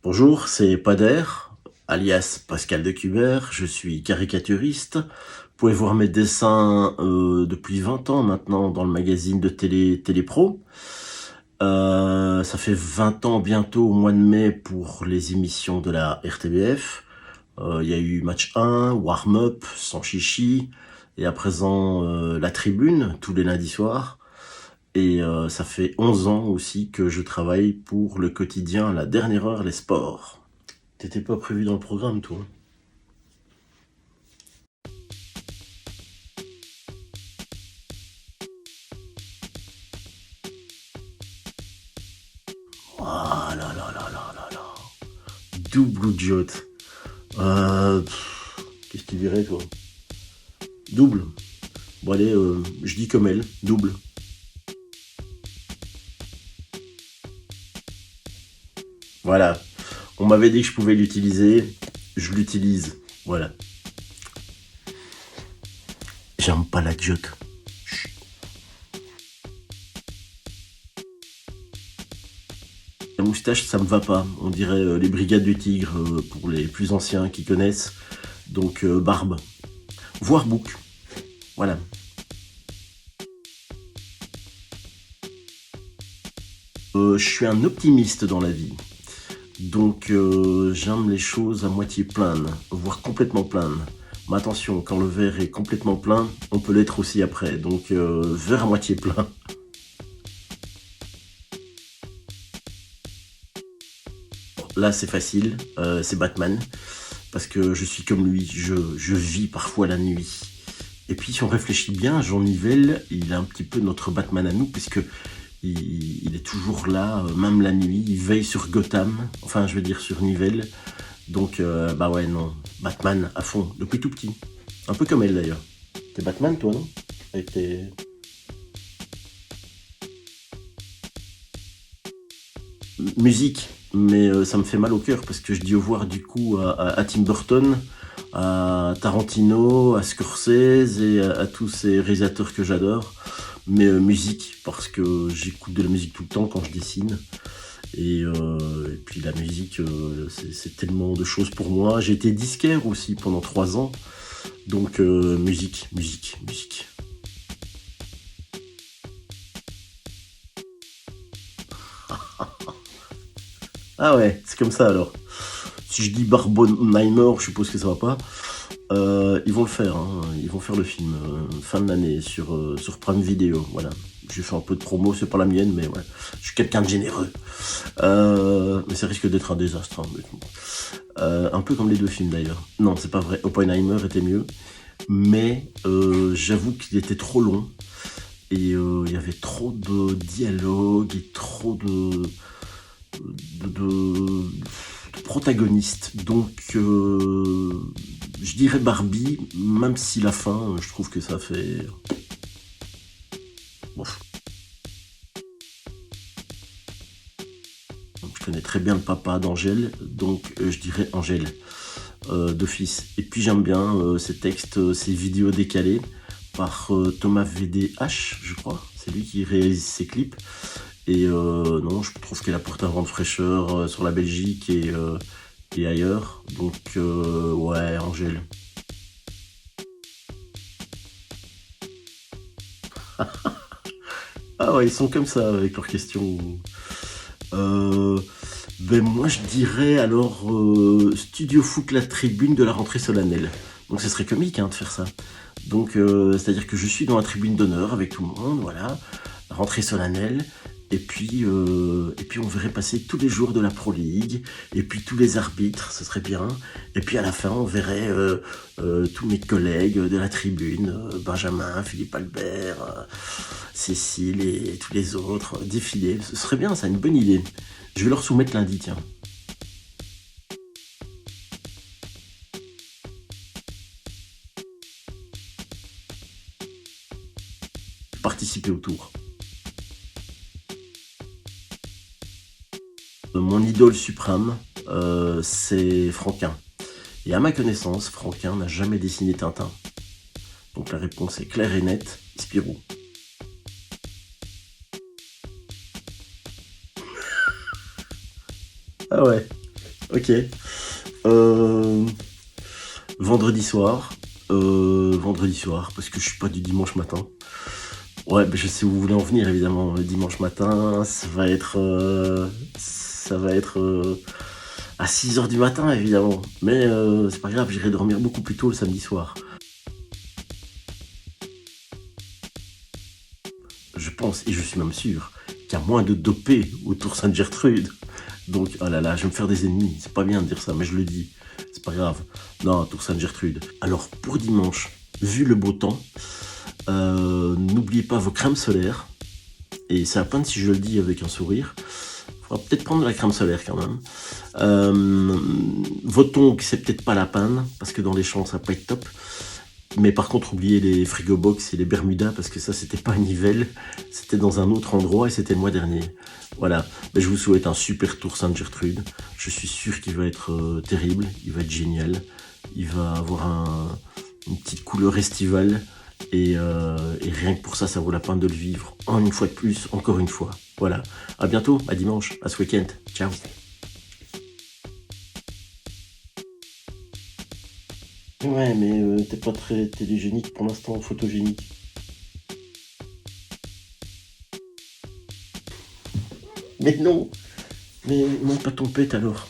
Bonjour, c'est Pader, alias Pascal Decubert, je suis caricaturiste. Vous pouvez voir mes dessins depuis 20 ans maintenant dans le magazine de Télépro. Ça fait 20 ans bientôt au mois de mai pour les émissions de la RTBF. Il y a eu Match 1, Warm-up, Sans Chichi, et à présent La Tribune, tous les lundis soirs. Et ça fait 11 ans aussi que je travaille pour le quotidien La Dernière Heure, les sports. T'étais pas prévu dans le programme, toi? Ah là là là là là là. Double ou Jot? Qu'est-ce que tu dirais, toi? Double. Bon, allez, je dis comme elle, double. Voilà. On m'avait dit que je pouvais l'utiliser. Je l'utilise. Voilà. J'aime pas la Jot. La moustache, ça me va pas. On dirait les Brigades du Tigre pour les plus anciens qui connaissent. Donc, barbe. Voire bouc. Voilà. Je suis un optimiste dans la vie. Donc j'aime les choses à moitié pleines, voire complètement pleines. Mais attention, quand le verre est complètement plein, on peut l'être aussi après. Donc verre à moitié plein. Là c'est facile, c'est Batman. Parce que je suis comme lui, je vis parfois la nuit. Et puis si on réfléchit bien, Jean Nivelle, il est un petit peu notre Batman à nous, puisque il est toujours là, même la nuit, il veille sur Gotham, enfin je veux dire sur Nivelle. Donc, bah ouais, non. Batman à fond, depuis tout petit. Un peu comme elle d'ailleurs. T'es Batman toi, non? Avec tes... Musique, mais ça me fait mal au cœur parce que je dis au revoir du coup à Tim Burton, à Tarantino, à Scorsese et à tous ces réalisateurs que j'adore. Mais musique, parce que j'écoute de la musique tout le temps quand je dessine. Et puis la musique, c'est tellement de choses pour moi. J'ai été disquaire aussi pendant 3 ans. Donc musique, musique, musique. Ah ouais, c'est comme ça alors. Si je dis Barbenheimer, je suppose que ça va pas. Ils vont le faire, hein. Ils vont faire le film fin de l'année sur Prime Video. Voilà. J'ai fait un peu de promo, c'est pas la mienne, mais ouais. Je suis quelqu'un de généreux. Mais ça risque d'être un désastre, hein, mais bon. Un peu comme les deux films d'ailleurs. Non, c'est pas vrai. Oppenheimer était mieux. Mais j'avoue qu'il était trop long. Et il y avait trop de dialogues et trop de protagonistes. Donc, je dirais Barbie, même si la fin, je trouve que ça fait... Bon, je connais très bien le papa d'Angèle, donc je dirais Angèle, d'office. Et puis j'aime bien ces textes, ces vidéos décalées par Thomas VDH, je crois. C'est lui qui réalise ces clips. Et non, je trouve qu'elle apporte un vent de fraîcheur sur la Belgique et ailleurs. Donc, ouais, Angèle. Ah ouais, ils sont comme ça avec leurs questions. Euh, ben moi, je dirais alors Studio Foot la tribune de la rentrée solennelle. Donc, ce serait comique hein, de faire ça. Donc, c'est-à-dire que je suis dans la tribune d'honneur avec tout le monde, voilà, rentrée solennelle. Et puis on verrait passer tous les jours de la Pro League, et puis tous les arbitres, ce serait bien. Et puis à la fin, on verrait tous mes collègues de la tribune, Benjamin, Philippe Albert, Cécile et tous les autres défiler. Ce serait bien, ça, une bonne idée. Je vais leur soumettre lundi, tiens. Participer au tour. Mon idole suprême, c'est Franquin. Et à ma connaissance, Franquin n'a jamais dessiné Tintin. Donc la réponse est claire et nette, Spirou. Ah ouais. Ok. Euh, vendredi soir. Vendredi soir, parce que je suis pas du dimanche matin. Ouais, je sais où vous voulez en venir, évidemment. Le dimanche matin, ça va être à 6 heures du matin, évidemment. Mais c'est pas grave, j'irai dormir beaucoup plus tôt le samedi soir. Je pense, et je suis même sûr, qu'il y a moins de dopés autour Sainte-Gertrude. Donc, oh là là, je vais me faire des ennemis. C'est pas bien de dire ça, mais je le dis. C'est pas grave. Non, Tour Sainte-Gertrude. Alors, pour dimanche, vu le beau temps, n'oubliez pas vos crèmes solaires. Et c'est à peine si je le dis avec un sourire. Faudra peut-être prendre de la crème solaire quand même. Votre tongs, c'est peut-être pas la panne, parce que dans les champs, ça va pas être top. Mais par contre, oubliez les frigo box et les Bermudas, parce que ça, c'était pas à Nivelles, c'était dans un autre endroit et c'était le mois dernier. Voilà. Mais je vous souhaite un super tour Sainte-Gertrude. Je suis sûr qu'il va être terrible, il va être génial. Il va avoir une petite couleur estivale. Et rien que pour ça, ça vaut la peine de le vivre. Une fois de plus, encore une fois. Voilà. À bientôt, à dimanche, à ce week-end. Ciao. Ouais, mais t'es pas très télégénique pour l'instant, photogénique. Mais non, mais non, pas ton pète alors.